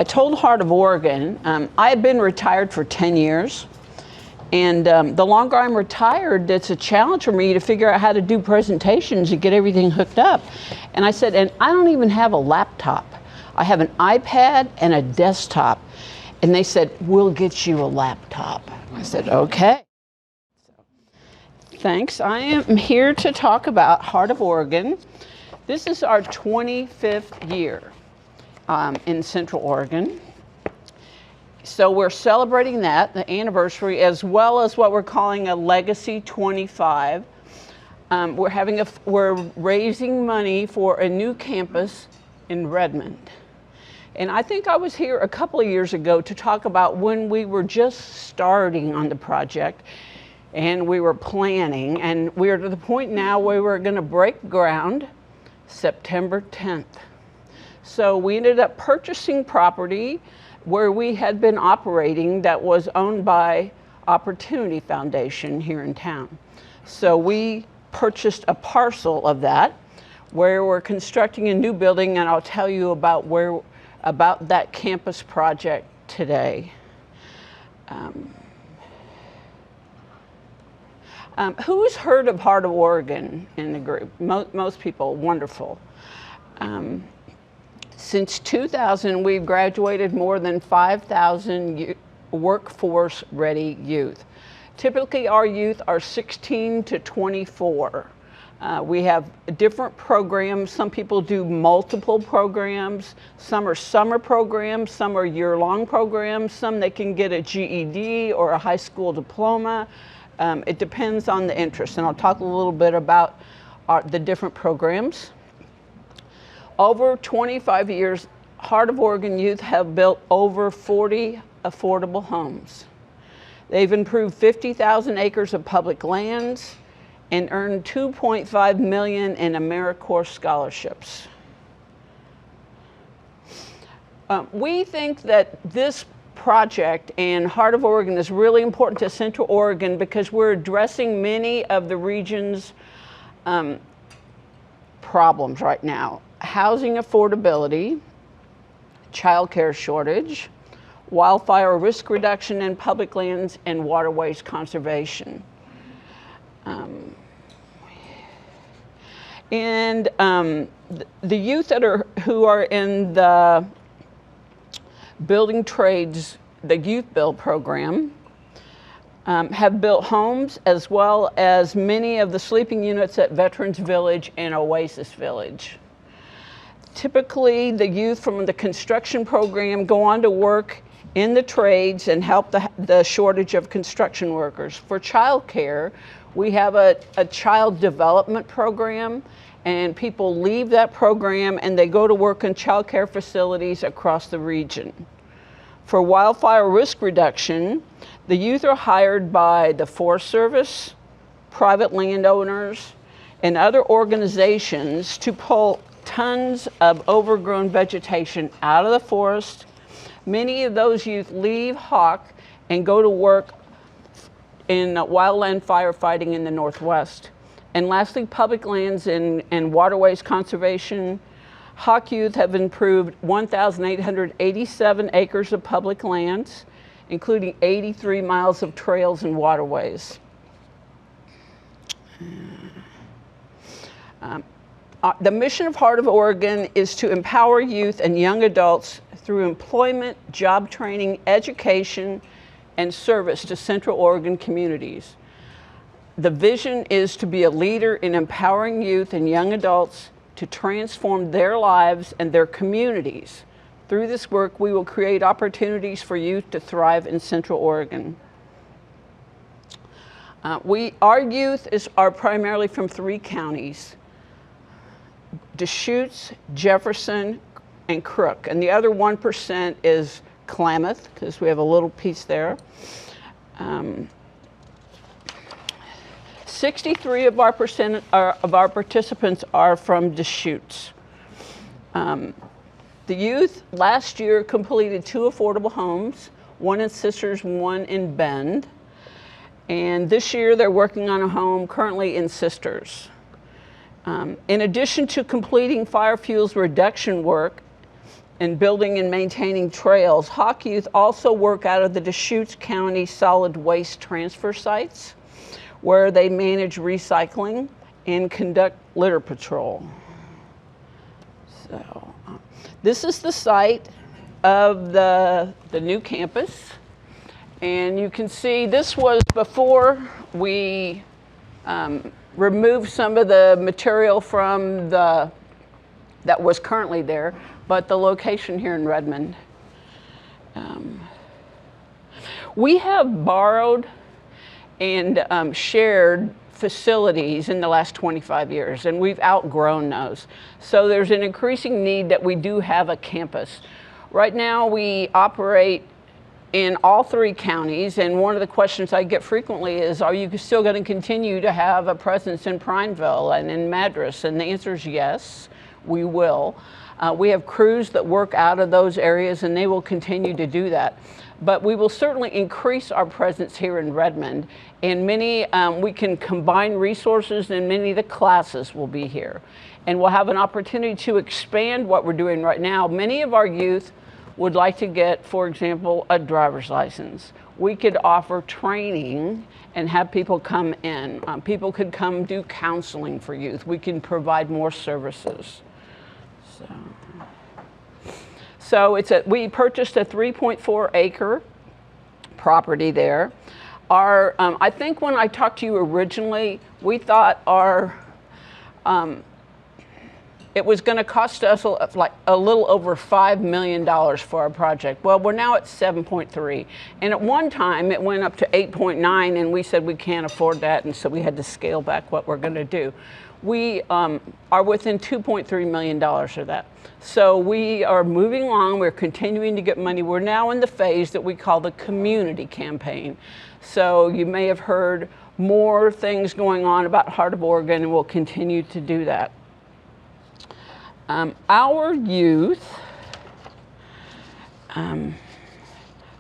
told Heart of Oregon, I had been retired for 10 years. And the longer I'm retired, it's a challenge for me to figure out how to do presentations and get everything hooked up. And I said, and I don't even have a laptop. I have an iPad and a desktop. And they said, we'll get you a laptop. I said, okay. Thanks. I am here to talk about Heart of Oregon. This is our 25th year in Central Oregon. So we're celebrating that, the anniversary, as well as what we're calling a Legacy 25. We're raising money for a new campus in Redmond. And I think I was here a couple of years ago to talk about when we were just starting on the project and we were planning, and we're to the point now where we're going to break ground September 10th. So we ended up purchasing property where we had been operating that was owned by Opportunity Foundation here in town. So we purchased a parcel of that where we're constructing a new building, and I'll tell you about that campus project today. Who's heard of Heart of Oregon in the group? Most people. Wonderful. Since 2000, we've graduated more than 5,000 workforce-ready youth. Typically, our youth are 16 to 24. We have different programs. Some people do multiple programs. Some are summer programs. Some are year-long programs. Some they can get a GED or a high school diploma. It depends on the interest, and I'll talk a little bit about the different programs. Over 25 years, Heart of Oregon youth have built over 40 affordable homes. They've improved 50,000 acres of public lands and earned $2.5 million in AmeriCorps scholarships. We think that this project and Heart of Oregon is really important to Central Oregon because we're addressing many of the region's problems right now. Housing affordability, child care shortage, wildfire risk reduction in public lands, and waterways conservation. The youth who are in the building trades, the Youth Build program, have built homes as well as many of the sleeping units at Veterans Village and Oasis Village. Typically, the youth from the construction program go on to work in the trades and help the shortage of construction workers. For child care, we have a child development program, and people leave that program and they go to work in child care facilities across the region. For wildfire risk reduction, the youth are hired by the Forest Service, private landowners, and other organizations to pull tons of overgrown vegetation out of the forest. Many of those youth leave Hawk and go to work in wildland firefighting in the Northwest. And lastly, public lands and waterways conservation. Hawk youth have improved 1,887 acres of public lands, including 83 miles of trails and waterways. The mission of Heart of Oregon is to empower youth and young adults through employment, job training, education, and service to Central Oregon communities. The vision is to be a leader in empowering youth and young adults to transform their lives and their communities. Through this work, we will create opportunities for youth to thrive in Central Oregon. Our youth are primarily from 3 counties: Deschutes, Jefferson, and Crook. And the other 1% is Klamath, because we have a little piece there. 63 of our participants are from Deschutes. The youth last year completed 2 affordable homes, one in Sisters, one in Bend. And this year they're working on a home currently in Sisters. In addition to completing fire fuels reduction work in building and maintaining trails. Hawk Youth also work out of the Deschutes County solid waste transfer sites, where they manage recycling and conduct litter patrol. So, this is the site of the new campus. And you can see this was before we removed some of the material from that was currently there, but the location here in Redmond. We have borrowed and shared facilities in the last 25 years, and we've outgrown those. So there's an increasing need that we do have a campus. Right now we operate in all 3 counties, and one of the questions I get frequently is, are you still going to continue to have a presence in Prineville and in Madras? And the answer is yes, we will. We have crews that work out of those areas, and they will continue to do that. But we will certainly increase our presence here in Redmond, and we can combine resources, and many of the classes will be here. And we'll have an opportunity to expand what we're doing right now. Many of our youth would like to get, for example, a driver's license. We could offer training and have people come in. People could come do counseling for youth. We can provide more services. So we purchased a 3.4 acre property there. I think when I talked to you originally, we thought it was going to cost us like a little over $5 million for our project. Well, we're now at 7.3. And at one time it went up to 8.9, and we said we can't afford that, and so we had to scale back what we're going to do. We are within $2.3 million of that. So we are moving along, we're continuing to get money. We're now in the phase that we call the community campaign. So you may have heard more things going on about Heart of Oregon, and we'll continue to do that. Our youth,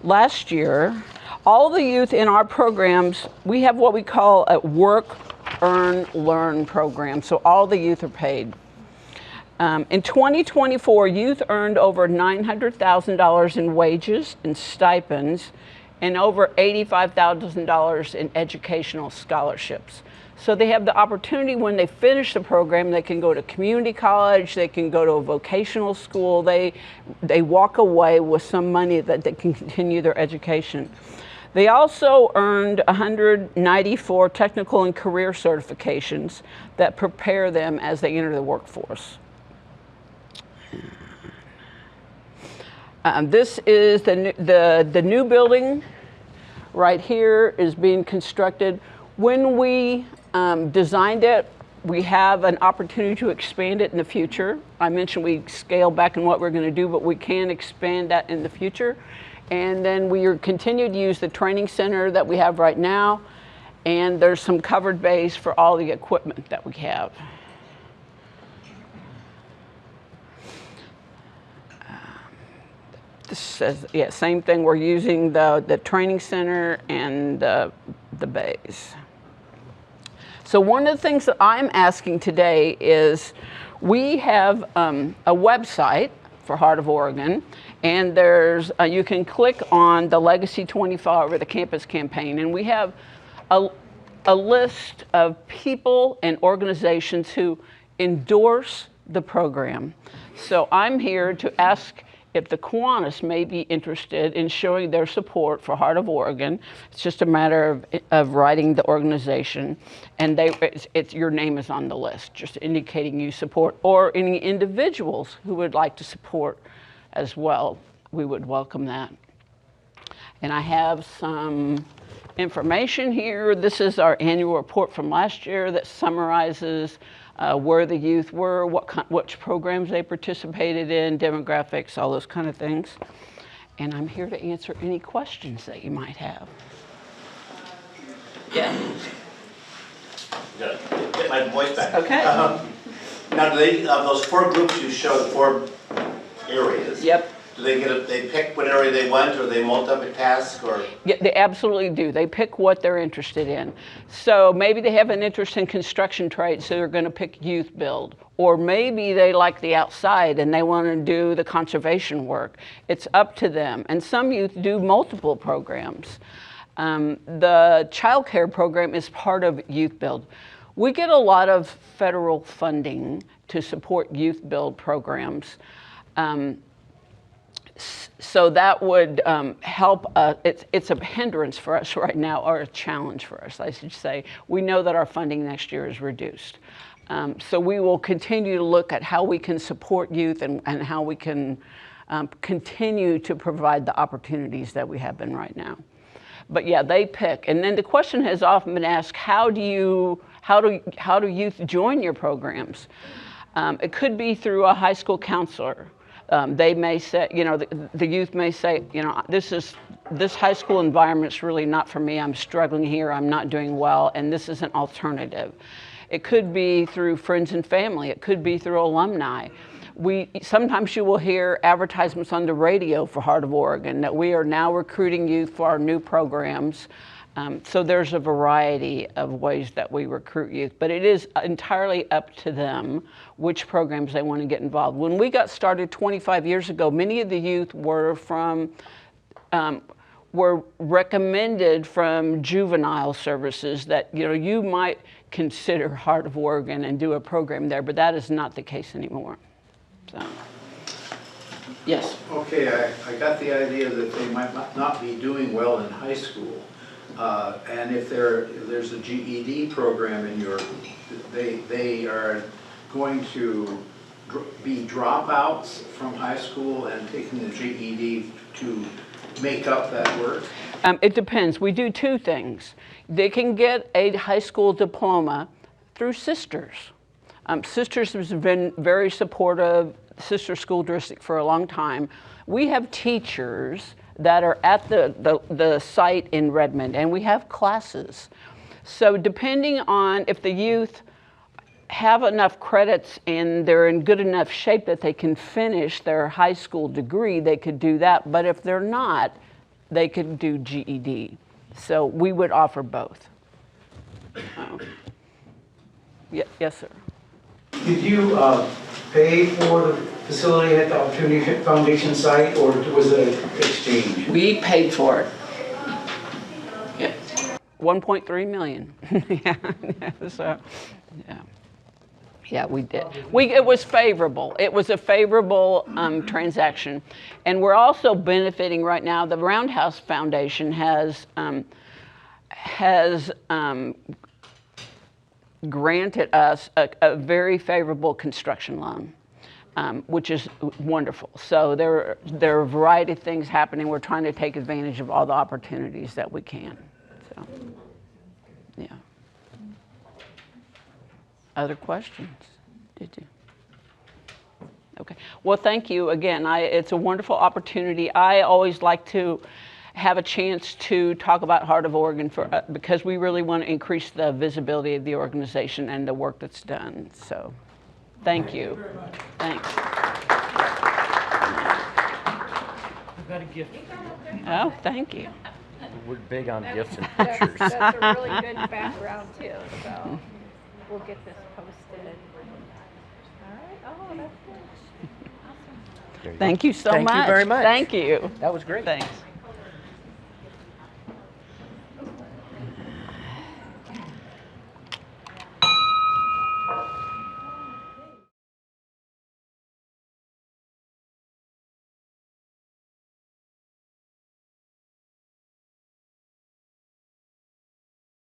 last year, all the youth in our programs, we have what we call a work, earn, learn program. So all the youth are paid. In 2024, youth earned over $900,000 in wages and stipends and over $85,000 in educational scholarships. So they have the opportunity when they finish the program, they can go to community college, they can go to a vocational school, they walk away with some money that they can continue their education. They also earned 194 technical and career certifications that prepare them as they enter the workforce. This is the new building right here is being constructed. When we designed it, we have an opportunity to expand it in the future. I mentioned we scale back in what we're going to do, but we can expand that in the future. And then we continue to use the training center that we have right now, and there's some covered bays for all the equipment that we have. This says, yeah, same thing. We're using the training center and the bays. So one of the things that I'm asking today is, we have a website for Heart of Oregon, and there's you can click on the Legacy 25 or the campus campaign, and we have a list of people and organizations who endorse the program. So I'm here to ask if the Kiwanis may be interested in showing their support for Heart of Oregon. It's just a matter of writing the organization, and your name is on the list, just indicating you support, or any individuals who would like to support as well. We would welcome that. And I have some information here. This is our annual report from last year that summarizes where the youth were, which programs they participated in, demographics, all those kind of things. And I'm here to answer any questions that you might have. Yeah. Get my voice back. Okay. Now, those 4 groups you showed, 4 areas. Yep. Do they they pick whatever they want, or they multitask, or? Yeah, they absolutely do. They pick what they're interested in. So maybe they have an interest in construction trades, so they're going to pick youth build. Or maybe they like the outside and they want to do the conservation work. It's up to them. And some youth do multiple programs. The child care program is part of youth build. We get a lot of federal funding to support youth build programs. So that would help. It's a hindrance for us right now, or a challenge for us, I should say. We know that our funding next year is reduced. So we will continue to look at how we can support youth and how we can continue to provide the opportunities that we have been right now. But yeah, they pick. And then the question has often been asked, how do youth join your programs? It could be through a high school counselor. They may say, the youth may say, this high school environment's really not for me. I'm struggling here. I'm not doing well, and this is an alternative. It could be through friends and family. It could be through alumni. Sometimes you will hear advertisements on the radio for Heart of Oregon that we are now recruiting youth for our new programs. So there's a variety of ways that we recruit youth, but it is entirely up to them which programs they want to get involved. When we got started 25 years ago, many of the youth were recommended from juvenile services that you might consider Heart of Oregon and do a program there, but that is not the case anymore. So, yes. Okay, I got the idea that they might not be doing well in high school. And if there's a GED program in they are going to be dropouts from high school and taking the GED to make up that work? It depends. We do two things. They can get a high school diploma through Sisters. Sisters has been very supportive, Sister School District, for a long time. We have teachers that are at the site in Redmond, and we have classes. So depending on if the youth have enough credits and they're in good enough shape that they can finish their high school degree, they could do that. But if they're not, they could do GED. So we would offer both. Yes, sir. Did you pay for the facility at the Opportunity Foundation site, or was it an exchange? We paid for it. Yeah. 1.3 million. Yeah. So, yeah. Yeah, we did. It was favorable. It was a favorable transaction. And we're also benefiting right now. The Roundhouse Foundation has granted us a very favorable construction loan, which is wonderful. So there are a variety of things happening. We're trying to take advantage of all the opportunities that we can. So, yeah. Other questions? Did you? Okay. Well, thank you again. It's a wonderful opportunity. I always like to have a chance to talk about Heart of Oregon because we really want to increase the visibility of the organization and the work that's done. So, thank you. Thanks. I've got a gift. Oh, thank you. We're big on gifts and pictures. That's a really good background too, so we'll get this posted. All right, oh, that's good. Awesome. Thank you so much. Thank you very much. Thank you. That was great. Thanks.